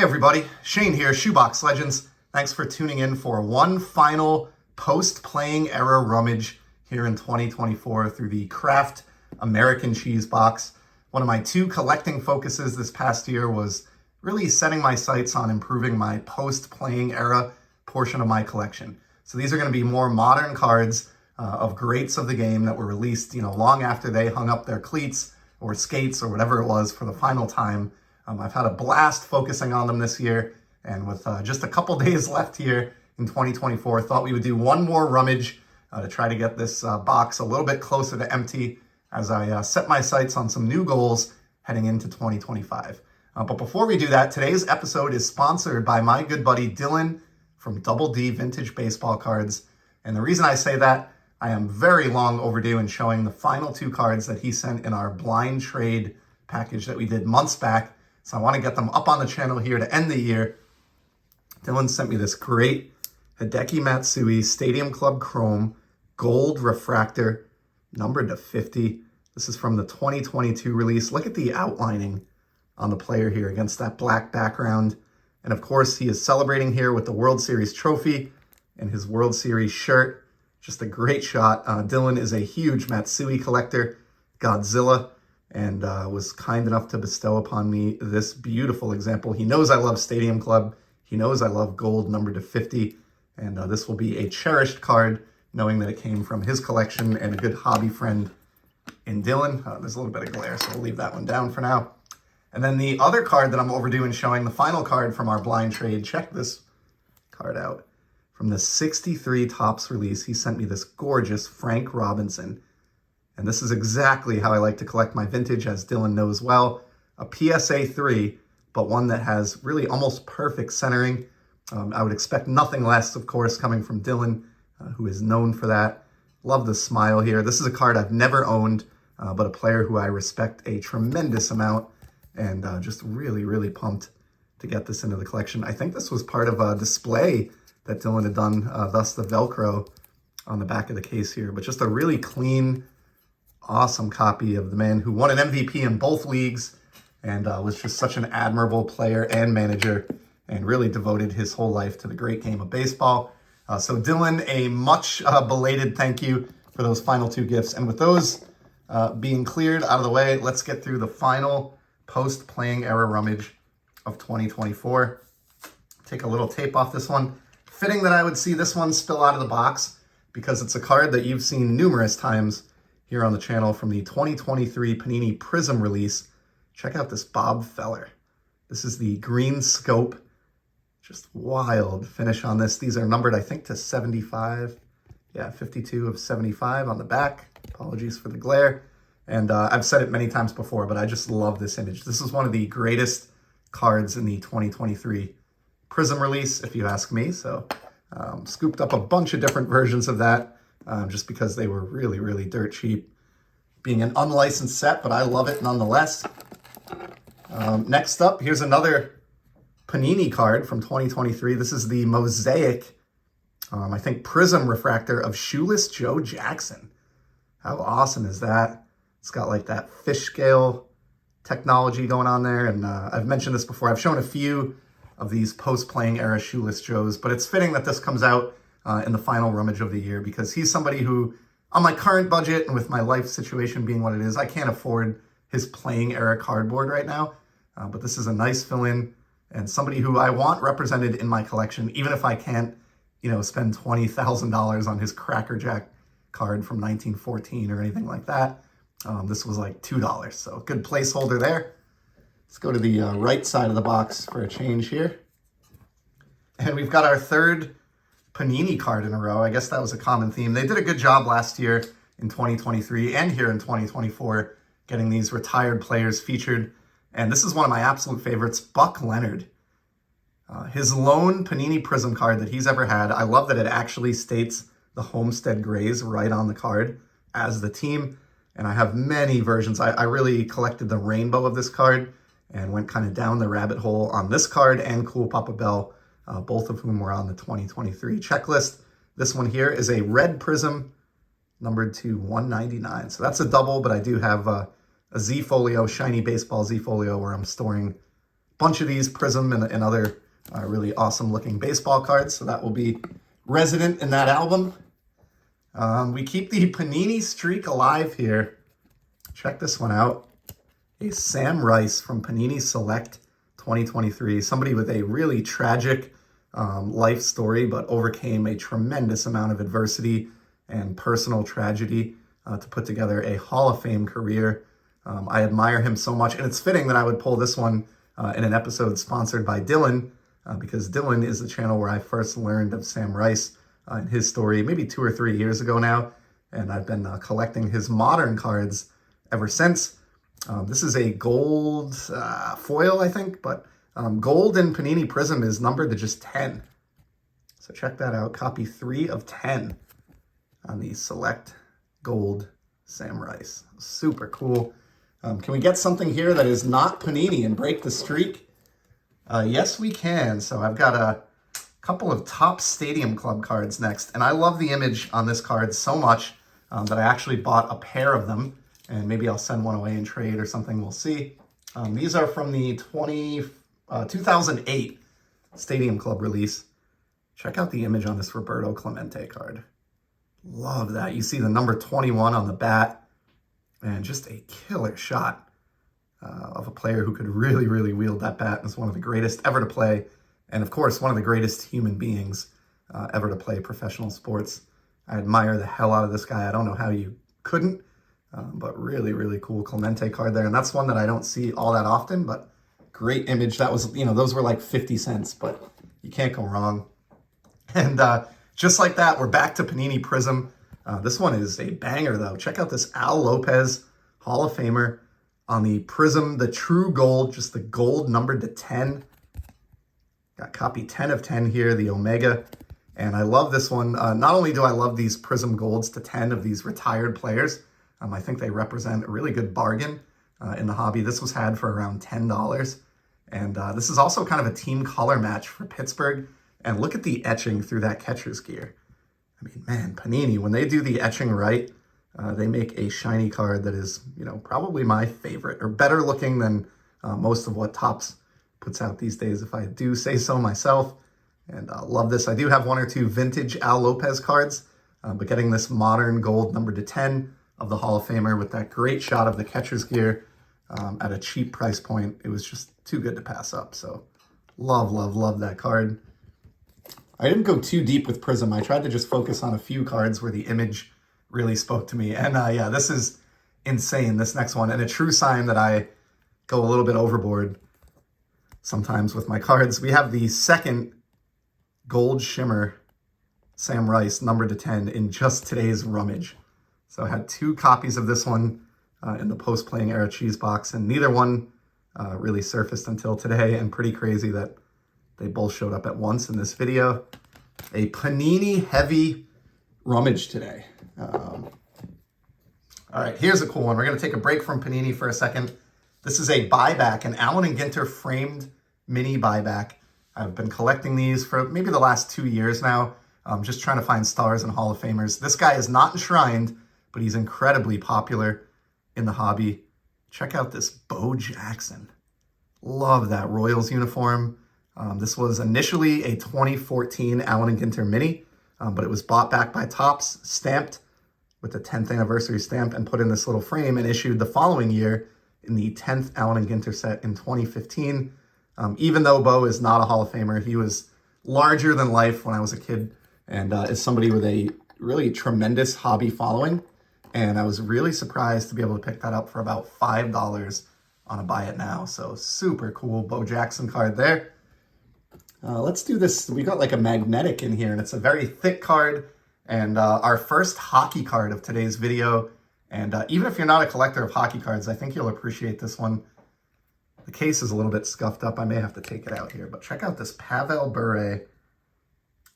everybody, Shane here, Shoebox Legends. Thanks for tuning in for one final post-playing era rummage here in 2024 through the Kraft American Cheese box. One of my two collecting focuses this past year was really setting my sights on improving my post-playing era portion of my collection. So these are going to be more modern cards of greats of the game that were released, long after they hung up their cleats or skates or whatever it was for the final time. I've had a blast focusing on them this year, and with just a couple days left here in 2024, thought we would do one more rummage to try to get this box a little bit closer to empty as I set my sights on some new goals heading into 2025. But before we do that, today's episode is sponsored by my good buddy Dylan from Double D Vintage Baseball Cards. And the reason I say that, I am very long overdue in showing the final two cards that he sent in our blind trade package that we did months back. So I want to get them up on the channel here to end the year. Dylan sent me this great Hideki Matsui Stadium Club Chrome Gold Refractor, numbered to 50. This is from the 2022 release. Look at the outlining on the player here against that black background. And of course, he is celebrating here with the World Series trophy and his World Series shirt. Just a great shot. Dylan is a huge Matsui collector, Godzilla, and was kind enough to bestow upon me this beautiful example. He knows I love Stadium Club. He knows I love gold numbered to 50. And this will be a cherished card, knowing that it came from his collection and a good hobby friend in Dylan. There's a little bit of glare, so we'll leave that one down for now. And then the other card that I'm overdue in showing, the final card from our blind trade. Check this card out. From the 63 Topps release, he sent me this gorgeous Frank Robinson. And this is exactly how I like to collect my vintage, as Dylan knows well. A PSA 3, but one that has really almost perfect centering. I would expect nothing less, of course, coming from Dylan, who is known for that. Love the smile here. This is a card I've never owned, but a player who I respect a tremendous amount, and just really, really pumped to get this into the collection. I think this was part of a display that Dylan had done, thus the Velcro on the back of the case here. But just a really clean, awesome copy of the man who won an MVP in both leagues and was just such an admirable player and manager and really devoted his whole life to the great game of baseball. So Dylan, a much belated thank you for those final two gifts. And with those being cleared out of the way, let's get through the final post-playing era rummage of 2024. Take a little tape off this one. Fitting that I would see this one spill out of the box because it's a card that you've seen numerous times here on the channel from the 2023 Panini Prism release. Check out this Bob Feller. This is the green scope. Just wild finish on this. These are numbered, I think, to 75. Yeah, 52 of 75 on the back. Apologies for the glare. And I've said it many times before, but I just love this image. This is one of the greatest cards in the 2023 Prism release, if you ask me. So scooped up a bunch of different versions of that. Just because they were really, really dirt cheap. Being an unlicensed set, but I love it nonetheless. Next up, here's another Panini card from 2023. This is the Mosaic, I think, Prism Refractor of Shoeless Joe Jackson. How awesome is that? It's got like that fish scale technology going on there. And I've mentioned this before. I've shown a few of these post-playing era Shoeless Joes, but it's fitting that this comes out in the final rummage of the year because he's somebody who, on my current budget and with my life situation being what it is, I can't afford his playing era cardboard right now. But this is a nice fill-in and somebody who I want represented in my collection, even if I can't, spend $20,000 on his Cracker Jack card from 1914 or anything like that. This was like $2, so good placeholder there. Let's go to the right side of the box for a change here. And we've got our third Panini card in a row. I guess that was a common theme. They did a good job last year in 2023 and here in 2024 getting these retired players featured. And this is one of my absolute favorites, Buck Leonard. His lone Panini Prism card that he's ever had. I love that it actually states the Homestead Grays right on the card as the team. And I have many versions. I really collected the rainbow of this card and went kind of down the rabbit hole on this card and Cool Papa Bell, both of whom were on the 2023 checklist. This one here is a red Prism, numbered to 199. So that's a double, but I do have a Z Folio, shiny baseball Z Folio, where I'm storing bunch of these Prism and other really awesome looking baseball cards. So that will be resident in that album. We keep the Panini streak alive here. Check this one out. A Sam Rice from Panini Select 2023. Somebody with a really tragic life story, but overcame a tremendous amount of adversity and personal tragedy to put together a Hall of Fame career. I admire him so much, and it's fitting that I would pull this one in an episode sponsored by Dylan, because Dylan is the channel where I first learned of Sam Rice and his story maybe 2 or 3 years ago now, and I've been collecting his modern cards ever since. This is a gold foil, I think, but gold in Panini Prism is numbered to just 10. So check that out. Copy 3 of 10 on the Select Gold Sam Rice. Super cool. Can we get something here that is not Panini and break the streak? Yes, we can. So I've got a couple of Top Stadium Club cards next, and I love the image on this card so much that I actually bought a pair of them, and maybe I'll send one away in trade or something. We'll see. These are from the 2008 Stadium Club release. Check out the image on this Roberto Clemente card. Love that. You see the number 21 on the bat, and just a killer shot of a player who could really, really wield that bat and is one of the greatest ever to play. And of course, one of the greatest human beings ever to play professional sports. I admire the hell out of this guy. I don't know how you couldn't, but really, really cool Clemente card there. And that's one that I don't see all that often, but great image. That was, those were like 50 cents, but you can't go wrong. And just like that, we're back to Panini Prism. This one is a banger, though. Check out this Al Lopez, Hall of Famer, on the Prism, the true gold, just the gold numbered to 10. Got copy 10 of 10 here, the Omega. And I love this one. Not only do I love these Prism Golds to 10 of these retired players, I think they represent a really good bargain in the hobby. This was had for around $10. And this is also kind of a team color match for Pittsburgh. And look at the etching through that catcher's gear. I mean, man, Panini, when they do the etching right, they make a shiny card that is, probably my favorite, or better looking than most of what Topps puts out these days, if I do say so myself. And love this. I do have 1 or 2 vintage Al Lopez cards, but getting this modern gold numbered to 10 of the Hall of Famer with that great shot of the catcher's gear at a cheap price point, it was just too good to pass up. So love, love, love that card. I didn't go too deep with Prism. I tried to just focus on a few cards where the image really spoke to me. And yeah, this is insane, this next one. And a true sign that I go a little bit overboard sometimes with my cards. We have the second Gold Shimmer Sam Rice, numbered to 10, in just today's Rummage. So I had 2 copies of this one in the post-playing era cheese box, and neither one really surfaced until today, and pretty crazy that they both showed up at once in this video. A Panini heavy Rummage today. All right, here's a cool one. We're going to take a break from Panini for a second. This is a buyback, an Allen and Ginter framed mini buyback. I've been collecting these for maybe the last 2 years now, just trying to find stars and Hall of Famers. This guy is not enshrined, but he's incredibly popular in the hobby. Check out this Bo Jackson. Love that Royals uniform. This was initially a 2014 Allen and Ginter mini, but it was bought back by Topps, stamped with the 10th anniversary stamp, and put in this little frame and issued the following year in the 10th Allen and Ginter set in 2015. Even though Bo is not a Hall of Famer, he was larger than life when I was a kid, and is somebody with a really tremendous hobby following. And I was really surprised to be able to pick that up for about $5 on a buy it now. So super cool Bo Jackson card there. Let's do this. We got like a magnetic in here, and it's a very thick card, and our first hockey card of today's video. And even if you're not a collector of hockey cards, I think you'll appreciate this one. The case is a little bit scuffed up. I may have to take it out here, but check out this Pavel Bure.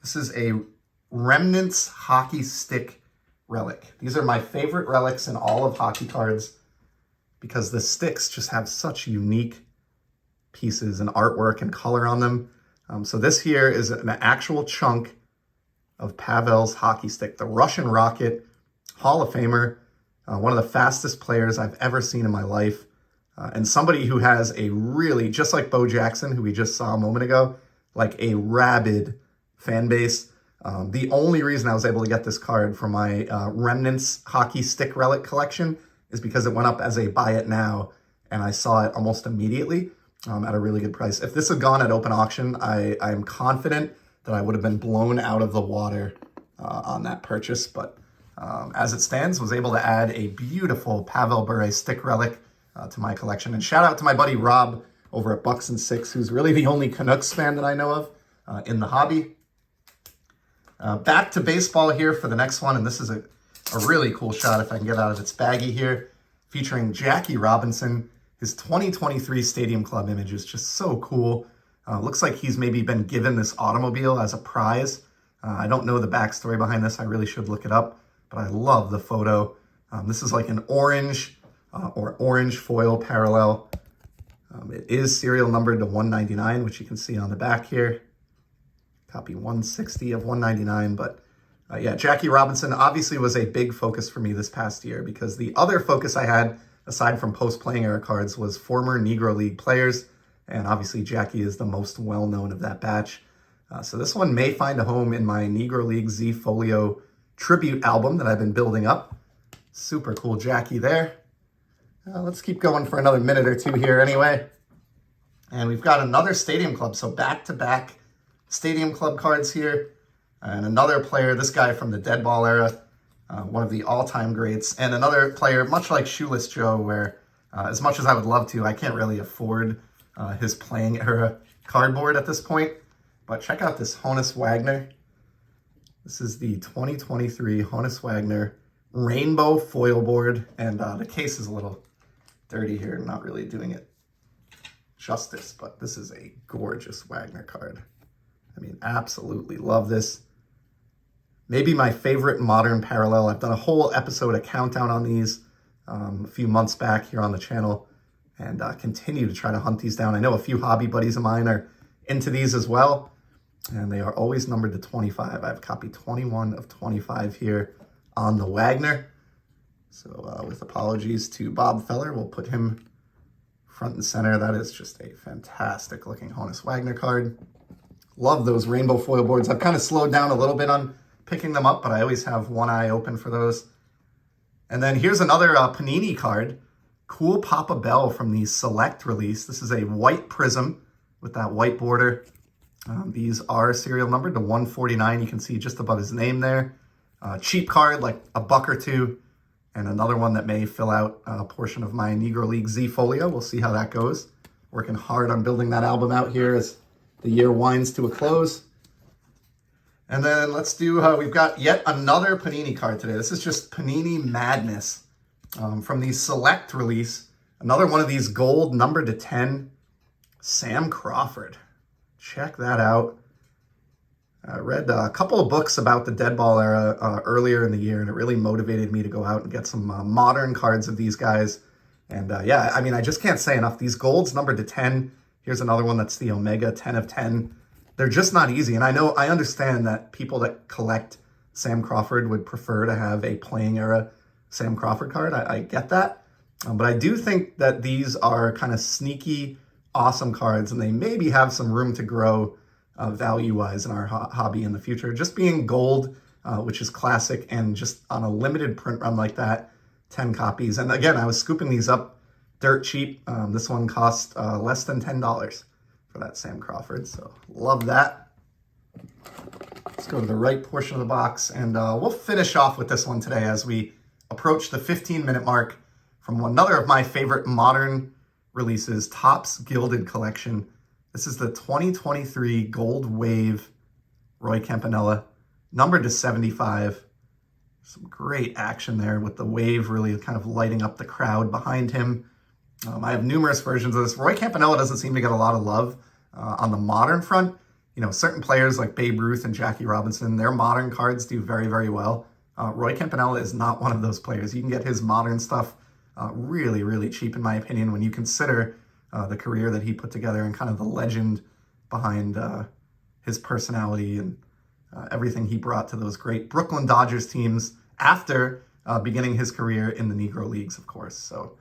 This is a Remnants hockey stick relic. These are my favorite relics in all of hockey cards because the sticks just have such unique pieces and artwork and color on them. So this here is an actual chunk of Pavel's hockey stick, the Russian Rocket, Hall of Famer, one of the fastest players I've ever seen in my life. And somebody who has a really, just like Bo Jackson, who we just saw a moment ago, like a rabid fan base. The only reason I was able to get this card for my Remnants hockey stick relic collection is because it went up as a buy it now, and I saw it almost immediately at a really good price. If this had gone at open auction, I'm confident that I would have been blown out of the water on that purchase. But as it stands, was able to add a beautiful Pavel Bure stick relic to my collection. And shout out to my buddy Rob over at Bucks and Six, who's really the only Canucks fan that I know of in the hobby. Back to baseball here for the next one, and this is a really cool shot if I can get out of its baggie here, featuring Jackie Robinson. His 2023 Stadium Club image is just so cool. Looks like he's maybe been given this automobile as a prize. I don't know the backstory behind this. I really should look it up, but I love the photo. This is like an orange or orange foil parallel. It is serial numbered to 199, which you can see on the back here. Copy 160 of 199, but yeah, Jackie Robinson obviously was a big focus for me this past year because the other focus I had, aside from post-playing era cards, was former Negro League players, and obviously Jackie is the most well-known of that batch. So this one may find a home in my Negro League Z Folio tribute album that I've been building up. Super cool Jackie there. Let's keep going for another minute or two here anyway. And we've got another Stadium Club, so back-to-back Stadium Club cards here. And another player, this guy from the dead ball era, one of the all-time greats. And another player, much like Shoeless Joe, where as much as I would love to, I can't really afford his playing era cardboard at this point. But check out this Honus Wagner. This is the 2023 Honus Wagner rainbow foil board. And the case is a little dirty here, not really doing it justice, but this is a gorgeous Wagner card. I mean, absolutely love this. Maybe my favorite modern parallel. I've done a whole episode, a countdown on these a few months back here on the channel, and continue to try to hunt these down. I know a few hobby buddies of mine are into these as well, and they are always numbered to 25. I have copy 21 of 25 here on the Wagner. So with apologies to Bob Feller, we'll put him front and center. That is just a fantastic looking Honus Wagner card. Love those rainbow foil boards. I've kind of slowed down a little bit on picking them up, but I always have one eye open for those. And then here's another Panini card. Cool Papa Bell from the Select release. This is a white prism with that white border. These are serial numbered to 149. You can see just above his name there. Cheap card, like a buck or two. And another one that may fill out a portion of my Negro League Z Folio. We'll see how that goes. Working hard on building that album out here as the year winds to a close. And then let's do, we've got yet another Panini card today. This is just Panini Madness from the Select release. Another one of these gold numbered to 10. Sam Crawford. Check that out. I read a couple of books about the dead ball era earlier in the year, and it really motivated me to go out and get some modern cards of these guys. And yeah, I mean, I just can't say enough. These golds numbered to 10. Here's another one that's the Omega 10 of 10. They're just not easy. And I understand that people that collect Sam Crawford would prefer to have a playing era Sam Crawford card. I get that. But I do think that these are kind of sneaky, awesome cards, and they maybe have some room to grow value-wise in our hobby in the future. Just being gold, which is classic, and just on a limited print run like that, 10 copies. And again, I was scooping these up dirt cheap. This one cost less than $10 for that Sam Crawford, so love that. Let's go to the right portion of the box, and we'll finish off with this one today as we approach the 15-minute mark from another of my favorite modern releases, Topps Gilded Collection. This is the 2023 Gold Wave Roy Campanella, numbered to 75. Some great action there with the wave really kind of lighting up the crowd behind him. I have numerous versions of this. Roy Campanella doesn't seem to get a lot of love on the modern front. You know, certain players like Babe Ruth and Jackie Robinson, their modern cards do very, very well. Roy Campanella is not one of those players. You can get his modern stuff really, really cheap, in my opinion, when you consider the career that he put together and kind of the legend behind his personality and everything he brought to those great Brooklyn Dodgers teams after beginning his career in the Negro Leagues, of course. So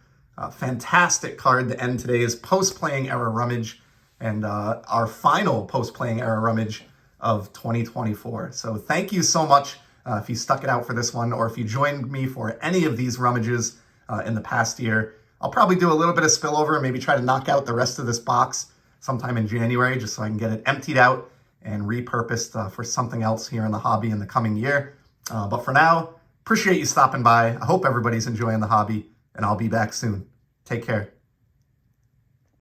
Fantastic card to end today's post-playing era rummage and our final post-playing era rummage of 2024. So thank you so much if you stuck it out for this one, or if you joined me for any of these rummages in the past year. I'll probably do a little bit of spillover and maybe try to knock out the rest of this box sometime in January, just so I can get it emptied out and repurposed for something else here in the hobby in the coming year. But for now, appreciate you stopping by. I hope everybody's enjoying the hobby, and I'll be back soon. Take care.